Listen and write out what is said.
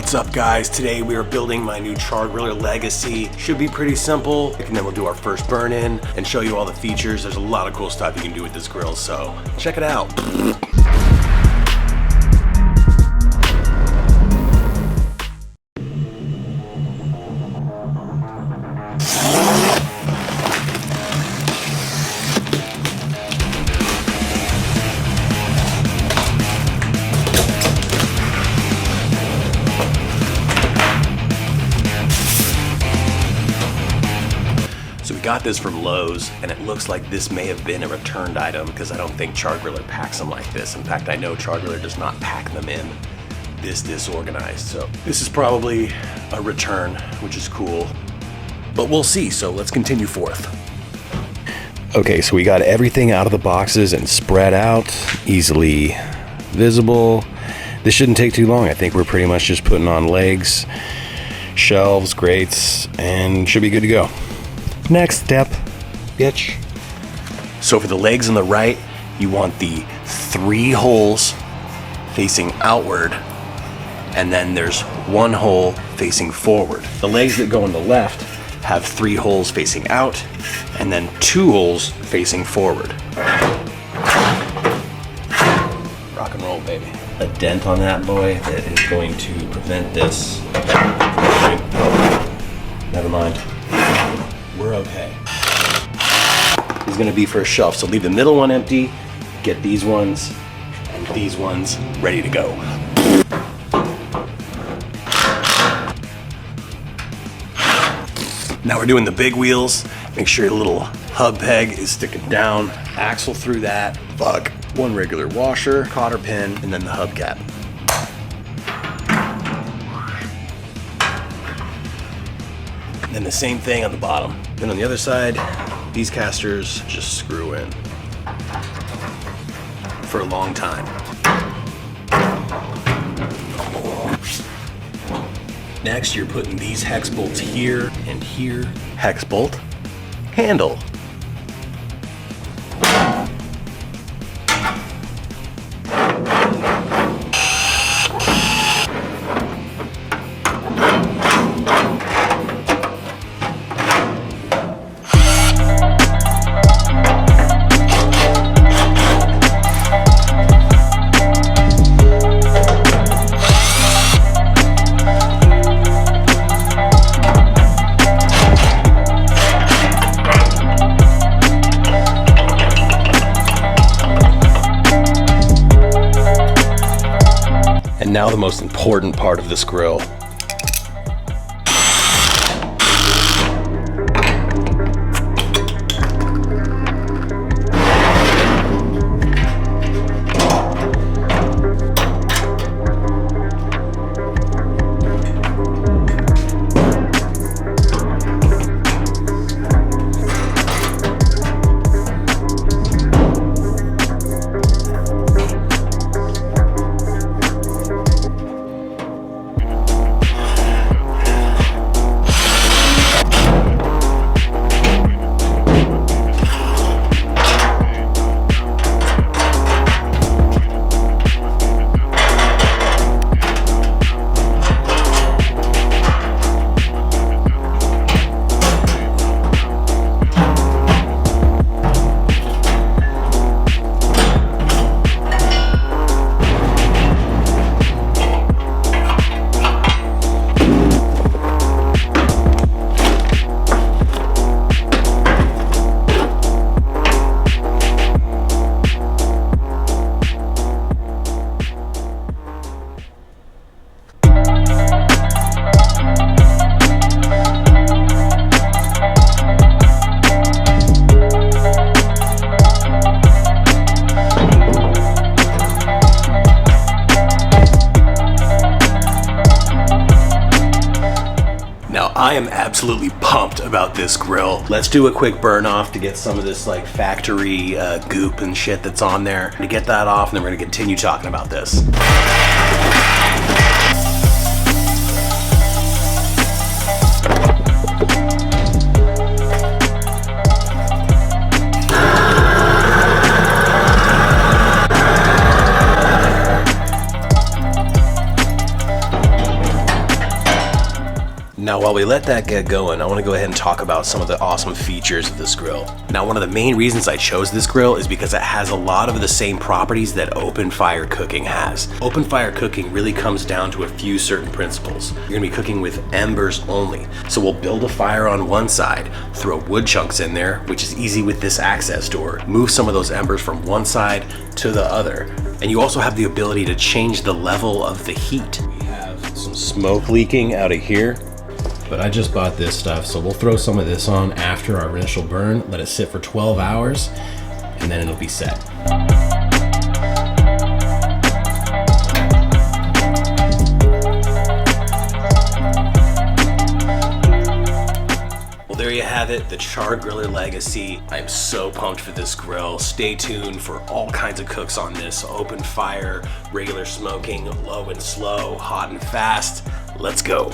What's up guys? Today we are building my new Char-Griller Legacy. Should be pretty simple. And then we'll do our first burn in and show you all the features. There's a lot of cool stuff you can do with this grill, so check it out. So we got this from Lowe's, and it looks like this may have been a returned item because I don't think Char-Griller packs them like this. In fact, I know Char-Griller does not pack them in this disorganized. So this is probably a return, which is cool, but we'll see. So let's continue forth. Okay, so we got everything out of the boxes and spread out, easily visible. This shouldn't take too long. I think we're pretty much just putting on legs, shelves, grates, and should be good to go. Next step, bitch. So for the legs on the right, you want the 3 holes facing outward, and then there's 1 hole facing forward. The legs that go on the left have 3 holes facing out, and then 2 holes facing forward. Rock and roll, baby. A dent on that boy that is going to prevent this. Never mind. We're okay. This is gonna be for a shelf, so leave the middle one empty, get these ones and these ones ready to go. Now we're doing the big wheels. Make sure your little hub peg is sticking down, axle through that, plug, 1 regular washer, cotter pin, and then the hubcap. And the same thing on the bottom. Then on the other side, these casters just screw in for a long time. Next, you're putting these hex bolts here and here. Hex bolt, handle. And now the most important part of this grill. I am absolutely pumped about this grill. Let's do a quick burn off to get some of this like factory goop and shit that's on there. To get that off, and then we're gonna continue talking about this. Now while we let that get going, I want to go ahead and talk about some of the awesome features of this grill. Now one of the main reasons I chose this grill is because it has a lot of the same properties that open fire cooking has. Open fire cooking really comes down to a few certain principles. You're gonna be cooking with embers only. So we'll build a fire on one side, throw wood chunks in there, which is easy with this access door, move some of those embers from one side to the other. And you also have the ability to change the level of the heat. We have some smoke leaking out of here. But I just bought this stuff, so we'll throw some of this on after our initial burn, let it sit for 12 hours, and then it'll be set. Well, there you have it, the Char-Griller Legacy. I'm so pumped for this grill. Stay tuned for all kinds of cooks on this. Open fire, regular smoking, low and slow, hot and fast. Let's go.